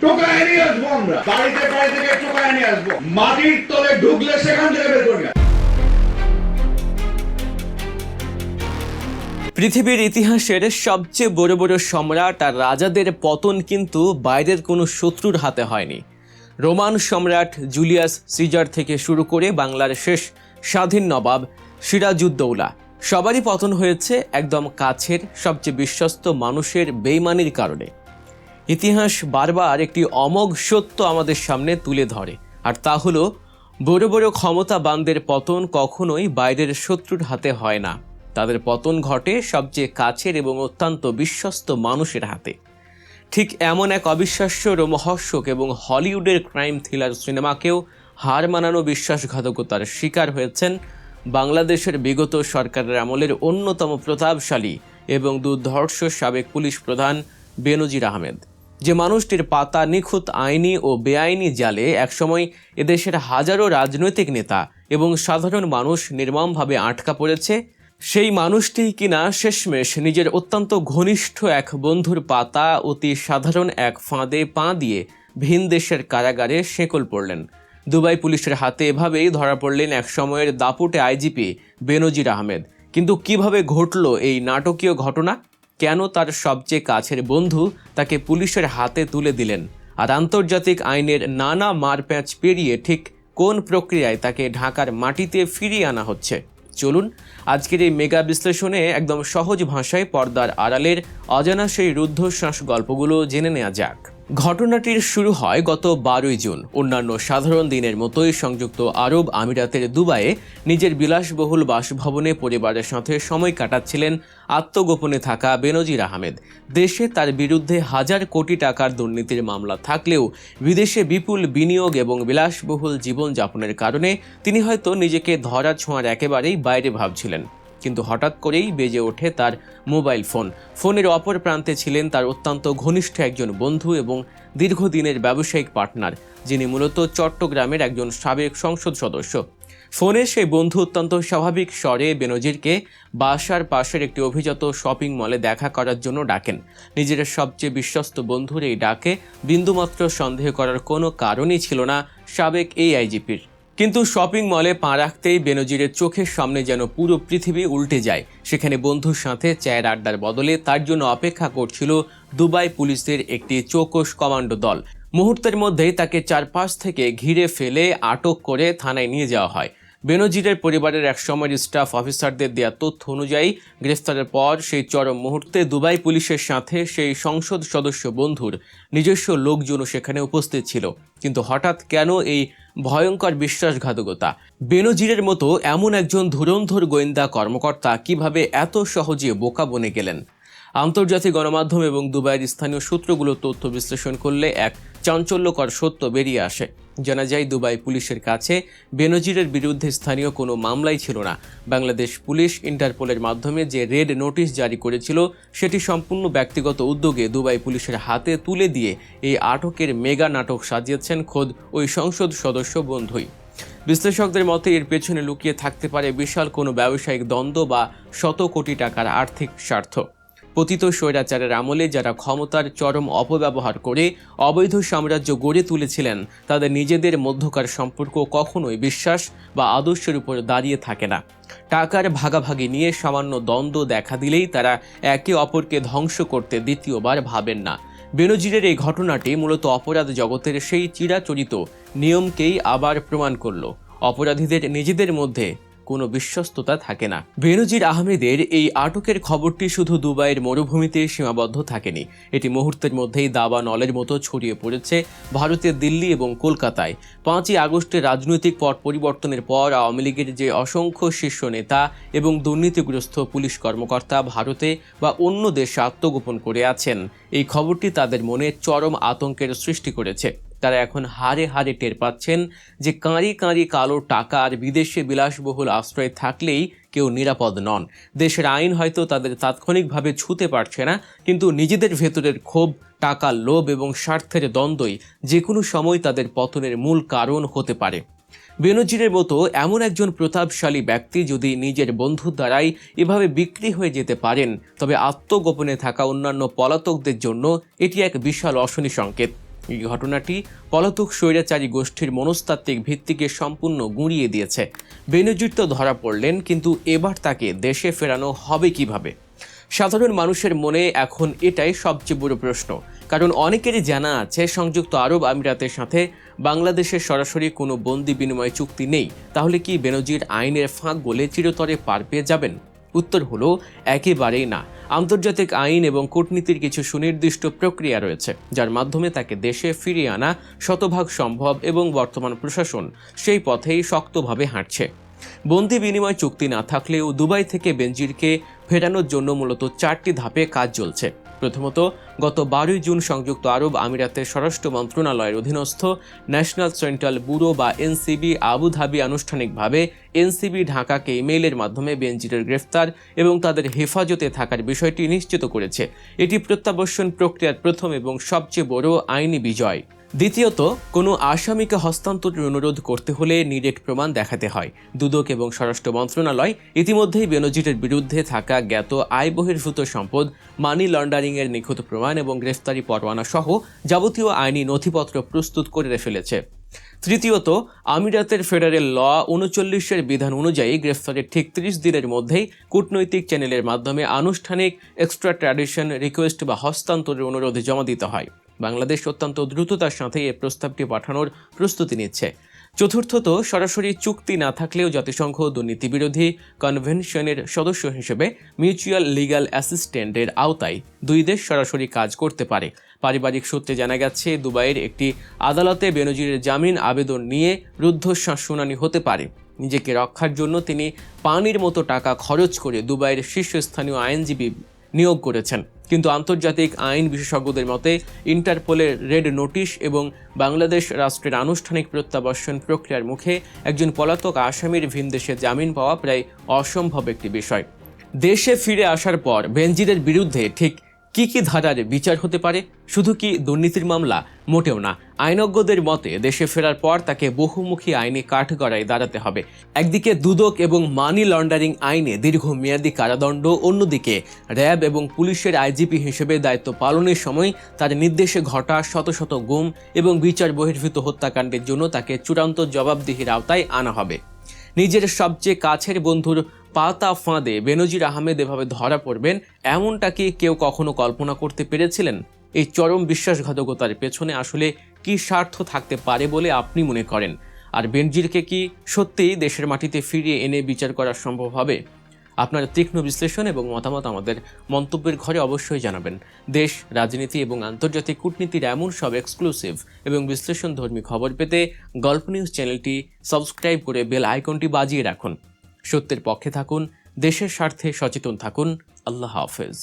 টোকায় নিয়ে আসবো আমরা, বাড়িতে বাড়ি থেকে টোকায় নিয়ে আসবো, মাটির তলে ঢুকলে সেখান থেকে বের করবে। পৃথিবীর ইতিহাসের সবচেয়ে বড় বড় সম্রাট আর রাজাদের পতন কিন্তু বাইরের কোনো শত্রুর হাতে হয়নি। রোমান সম্রাট জুলিয়াস সিজার থেকে শুরু করে বাংলার শেষ স্বাধীন নবাব সিরাজউদ্দৌলা, সবারই পতন হয়েছে একদম কাছের সবচেয়ে বিশ্বস্ত মানুষের বেইমানির কারণে। ইতিহাস বারবার একটি অমোঘ সত্য আমাদের সামনে তুলে ধরে, আর তা হলো বড় বড় ক্ষমতাবানদের পতন কখনোই বাইরের শত্রুর হাতে হয় না। তাদের পতন ঘটে সবচেয়ে কাছের এবং অত্যন্ত বিশ্বস্ত মানুষের হাতে। ঠিক এমন এক অবিশ্বাস্য রোমহর্ষক এবং হলিউডের ক্রাইম থ্রিলার সিনেমাকেও হার মানানো বিশ্বাসঘাতকতার শিকার হয়েছেন বাংলাদেশের বিগত সরকারের আমলের অন্যতম প্রতাপশালী এবং দুর্ধর্ষ সাবেক পুলিশ প্রধান বেনজির আহমেদ। যে মানুষটির পাতা নিখুঁত আইনি ও বেআইনি জালে একসময় এদেশের হাজারো রাজনৈতিক নেতা এবং সাধারণ মানুষ নির্মমভাবে আটকা পড়েছে, সেই মানুষটি কিনা শেষমেশ নিজের অত্যন্ত ঘনিষ্ঠ এক বন্ধুর পাতা অতি সাধারণ এক ফাঁদে পা দিয়ে ভিন দেশের কারাগারে শেকল পড়লেন। দুবাই পুলিশের হাতে এভাবেই ধরা পড়লেন এক সময়ের দাপুটে আইজিপি বেনজির আহমেদ। কিন্তু কিভাবে ঘটল এই নাটকীয় ঘটনা? কেন তার সবচেয়ে কাছের বন্ধু তাকে পুলিশের হাতে তুলে দিলেন? আর আন্তর্জাতিক আইনের নানা মারপ্যাঁচ পেরিয়ে ঠিক কোন প্রক্রিয়ায় তাকে ঢাকার মাটিতে ফিরিয়ে আনা হচ্ছে? চলুন আজকের এই মেগা বিশ্লেষণে একদম সহজ ভাষায় পর্দার আড়ালের অজানা সেই রুদ্ধশ্বাস গল্পগুলো জেনে নেওয়া যাক। ঘটনাটির শুরু হয় গত 12ই জুন। অন্যান্য সাধারণ দিনের মতোই সংযুক্ত আরব আমিরাতের দুবাইয়ে নিজের বিলাসবহুল বাসভবনে পরিবারের সাথে সময় কাটাচ্ছিলেন আত্মগোপনে থাকা বেনজির আহমেদ। দেশে তার বিরুদ্ধে হাজার কোটি টাকার দুর্নীতির মামলা থাকলেও বিদেশে বিপুল বিনিয়োগ এবং বিলাসবহুল জীবনযাপনের কারণে তিনি হয়তো নিজেকে ধরা ছোঁয়ার একেবারেই বাইরে ভাবছিলেন। কিন্তু হঠাৎ করেই বেজে ওঠে তার মোবাইল ফোন। ফোনের অপর প্রান্তে ছিলেন তার অত্যন্ত ঘনিষ্ঠ একজন বন্ধু এবং দীর্ঘদিনের ব্যবসায়িক পার্টনার, যিনি মূলত চট্টগ্রামের একজন সাবেক সংসদ সদস্য। ফোনে সেই বন্ধু অত্যন্ত স্বাভাবিক স্বরে বেনজিরকে বাসার পাশের একটি অভিজাত শপিং মলে দেখা করার জন্য ডাকেন। নিজের সবচেয়ে বিশ্বস্ত বন্ধুর এই ডাকে বিন্দুমাত্র সন্দেহ করার কোনো কারণই ছিল না সাবেক এই আইজিপির। কিন্তু শপিং মলে পা রাখতেই বেনজিরের চোখের সামনে যেন পুরো পৃথিবী উল্টে যায়। সেখানে বন্ধুর সাথে চায়ের আড্ডার বদলে তার জন্য অপেক্ষা করছিল দুবাই পুলিশের একটি চৌকস কমান্ডো দল। মুহূর্তের মধ্যেই তাকে চারপাশ থেকে ঘিরে ফেলে আটক করে থানায় নিয়ে যাওয়া হয়। বেনজিরের পরিবারের একসময়ের স্টাফ অফিসারদের দেওয়া তথ্য অনুযায়ী গ্রেফতারের পর সেই চরম মুহূর্তে দুবাই পুলিশের সাথে সেই সংসদ সদস্য বন্ধুর নিজস্ব লোকজনও সেখানে উপস্থিত ছিল। কিন্তু হঠাৎ কেন এই ভয়ঙ্কর বিশ্বাসঘাতকতা? বেনজিরের মতো এমন একজন ধুরন্ধর গোয়েন্দা কর্মকর্তা কিভাবে এত সহজে বোকা বনে গেলেন? আন্তর্জাতিক গণমাধ্যম এবং দুবাইয়ের স্থানীয় সূত্রগুলো তথ্য বিশ্লেষণ করলে এক চাঞ্চল্যকর সত্য বেরিয়ে আসে। জানা যায়, দুবাই পুলিশের কাছে বেনজিরের বিরুদ্ধে স্থানীয় কোনো মামলাই ছিল না। বাংলাদেশ পুলিশ ইন্টারপোলের মাধ্যমে যে রেড নোটিশ জারি করেছিল, সেটি সম্পূর্ণ ব্যক্তিগত উদ্যোগে দুবাই পুলিশের হাতে তুলে দিয়ে এই আটকের মেগা নাটক সাজিয়েছেন খোদ ওই সংসদ সদস্য বন্ধুই। বিশ্লেষকদের মতে এর পেছনে লুকিয়ে থাকতে পারে বিশাল কোনো ব্যবসায়িক দ্বন্দ্ব বা শত কোটি টাকার আর্থিক স্বার্থ। পতিত স্বৈরাচারের আমলে যারা ক্ষমতার চরম অপব্যবহার করে অবৈধ সাম্রাজ্য গড়ে তুলেছিলেন, তাদের নিজেদের মধ্যকার সম্পর্ক কখনোই বিশ্বাস বা আদর্শের উপর দাঁড়িয়ে থাকে না। টাকার ভাগাভাগি নিয়ে সামান্য দ্বন্দ্ব দেখা দিলেই তারা একে অপরকে ধ্বংস করতে দ্বিতীয়বার ভাবেন না। বেনজিরের এই ঘটনাটি মূলত অপরাধ জগতের সেই চিরাচরিত নিয়মকেই আবার প্রমাণ করল। অপরাধীদের নিজেদের মধ্যে কোনো বিশ্বস্ততা থাকে না। বেনজির আহমেদের এই আটকের খবরটি শুধু দুবাইয়ের মরুভূমিতে সীমাবদ্ধ থাকেনি। এটি মুহূর্তের মধ্যেই দাবা নলের মতো ছড়িয়ে পড়েছে ভারতের দিল্লি এবং কলকাতায়। 5ই আগস্টের রাজনৈতিক পট পরিবর্তনের পর আওয়ামী লীগের যে অসংখ্য শীর্ষ নেতা এবং দুর্নীতিগ্রস্ত পুলিশ কর্মকর্তা ভারতে বা অন্য দেশে আত্মগোপন করে আছেন, এই খবরটি তাদের মনে চরম আতঙ্কের সৃষ্টি করেছে। তারা এখন হাড়ে হাড়ে টের পাচ্ছেন যে কাঁড়ি কাঁড়ি কালো টাকা আর বিদেশে বিলাসবহুল আশ্রয় থাকলেই কেউ নিরাপদ নন। দেশের আইন হয়তো তাদের তাৎক্ষণিকভাবে ছুঁতে পারছে না, কিন্তু নিজেদের ভেতরের ক্ষোভ, টাকার লোভ এবং স্বার্থের দ্বন্দ্বই যে কোনো সময় তাদের পতনের মূল কারণ হতে পারে। বেনজিরের মতো এমন একজন প্রতাপশালী ব্যক্তি যদি নিজের বন্ধুর দ্বারাই এভাবে বিক্রি হয়ে যেতে পারেন, তবে আত্মগোপনে থাকা অন্যান্য পলাতকদের জন্য এটি এক বিশাল অশনি সংকেত। এই ঘটনাটি পলাতক স্বৈরাচারী গোষ্ঠীর মনস্তাত্ত্বিক ভিত্তিকে সম্পূর্ণ গুঁড়িয়ে দিয়েছে। বেনজির তো ধরা পড়লেন, কিন্তু এবার তাকে দেশে ফেরানো হবে কিভাবে? সাধারণ মানুষের মনে এখন এটাই সবচেয়ে বড় প্রশ্ন। কারণ অনেকেরই জানা আছে সংযুক্ত আরব আমিরাতের সাথে বাংলাদেশের সরাসরি কোনো বন্দি বিনিময় চুক্তি নেই। তাহলে কি বেনজির আইনের ফাঁক গলে চিরতরে পার পেয়ে যাবেন? উত্তর হলো একেবারেই না। আন্তর্জাতিক আইন এবং কূটনীতির কিছু সুনির্দিষ্ট প্রক্রিয়া রয়েছে, যার মাধ্যমে তাকে দেশে ফিরিয়ে আনা শতভাগ সম্ভব, এবং বর্তমান প্রশাসন সেই পথেই শক্তভাবে হাঁটছে। বন্দি বিনিময় চুক্তি না থাকলেও দুবাই থেকে বেনজিরকে ফেরানোর জন্য মূলত 4টি ধাপে কাজ চলছে। প্রথমত, গত 12 জুন সংযুক্ত আরব আমিরাতের স্বরাষ্ট্র মন্ত্রণালয়ের অধীনস্থ ন্যাশনাল সেন্ট্রাল ব্যুরো বা এনসিবি আবুধাবি আনুষ্ঠানিকভাবে এনসিবি ঢাকাকে ইমেইলের মাধ্যমে বেনজিরের গ্রেফতার এবং তাদের হেফাজতে থাকার বিষয়টি নিশ্চিত করেছে। এটি প্রত্যাবর্ষণ প্রক্রিয়ার প্রথম এবং সবচেয়ে বড় আইনি বিজয়। দ্বিতীয়ত, কোনো আসামিকে হস্তান্তরের অনুরোধ করতে হলে নিরেট প্রমাণ দেখাতে হয়। দুদক এবং স্বরাষ্ট্র মন্ত্রণালয় ইতিমধ্যেই বেনজিরের বিরুদ্ধে থাকা জ্ঞাত আয় বহির্ভূত সম্পদ, মানি লন্ডারিংয়ের নিখুঁত প্রমাণ এবং গ্রেফতারি পরোয়ানা সহ যাবতীয় আইনি নথিপত্র প্রস্তুত করে ফেলেছে। তৃতীয়ত, আমিরাতের ফেডারেল ল 39-এর বিধান অনুযায়ী গ্রেফতারের ঠিক 30 দিনের মধ্যেই কূটনৈতিক চ্যানেলের মাধ্যমে আনুষ্ঠানিক এক্সট্রাট্রাডিশন রিকোয়েস্ট বা হস্তান্তরের অনুরোধ জমা দিতে হয়। বাংলাদেশ অত্যন্ত দ্রুততার সাথে এই প্রস্তাবটি পাঠানোর প্রস্তুতি নিচ্ছে। চতুর্থত, সরাসরি চুক্তি না থাকলেও জাতিসংঘ দুর্নীতি বিরোধী কনভেনশনের সদস্য হিসেবে মিউচুয়াল লিগ্যাল অ্যাসিস্ট্যান্টের আওতায় দুই দেশ সরাসরি কাজ করতে পারে। পারিবারিক সূত্রে জানা গেছে, দুবাইয়ের একটি আদালতে বেনজিরের জামিন আবেদন নিয়ে রুদ্ধশ্বাস শুনানি হতে পারে। নিজেকে রক্ষার জন্য তিনি পানির মতো টাকা খরচ করে দুবাইয়ের শীর্ষস্থানীয় আইনজীবী নিয়োগ করেছেন। কিন্তু আন্তর্জাতিক আইন বিশেষজ্ঞদের মতে ইন্টারপোলের রেড নোটিশ এবং বাংলাদেশ রাষ্ট্রের আনুষ্ঠানিক প্রত্যাবর্ষণ প্রক্রিয়ার মুখে একজন পলাতক আসামির ভিনদেশে জামিন পাওয়া প্রায় অসম্ভব একটি বিষয়। দেশে ফিরে আসার পর বেনজিরের বিরুদ্ধে ঠিক কি ধারার বিচার হতে পারে? শুধু কি দুর্নীতির মামলা? মোটেও না। আইনজ্ঞদের মতে দেশে ফেরার পর তাকে বহুমুখী আইনি কাঠগড়ায় দাঁড়াতে হবে। একদিকে দুদক এবং মানি লন্ডারিং আইনে দীর্ঘমেয়াদী কারাদণ্ড, অন্যদিকে র্যাব এবং পুলিশের আইজিপি হিসেবে দায়িত্ব পালনের সময় তার নির্দেশে ঘটা শত শত গুম এবং বিচার বহির্ভূত হত্যাকাণ্ডের জন্য তাকে চূড়ান্ত জবাবদিহির আওতায় আনা হবে। নিজের সবচেয়ে কাছের বন্ধুর পাতা ফাঁদে বেনজির আহমেদ এভাবে ধরা পড়বেন, এমনটা কি কেউ কখনো কল্পনা করতে পেরেছিলেন? এই চরম বিশ্বাসঘাতকতার পেছনে আসলে কি স্বার্থ থাকতে পারে বলে আপনি মনে করেন? আর বেনজিরকে কি সত্যিই দেশের মাটিতে ফিরিয়ে এনে বিচার করা সম্ভব হবে? আপনার তীক্ষ্ণ বিশ্লেষণ এবং মতামত আমাদের মন্তব্যের ঘরে অবশ্যই জানাবেন। দেশ, রাজনীতি এবং আন্তর্জাতিক কূটনীতির এমন সব এক্সক্লুসিভ এবং বিশ্লেষণধর্মী খবর পেতে গল্প নিউজ চ্যানেলটি সাবস্ক্রাইব করে বেল আইকনটি বাজিয়ে রাখুন। সত্যের পক্ষে থাকুন, দেশের স্বার্থে সচেতন থাকুন। আল্লাহ হাফেজ।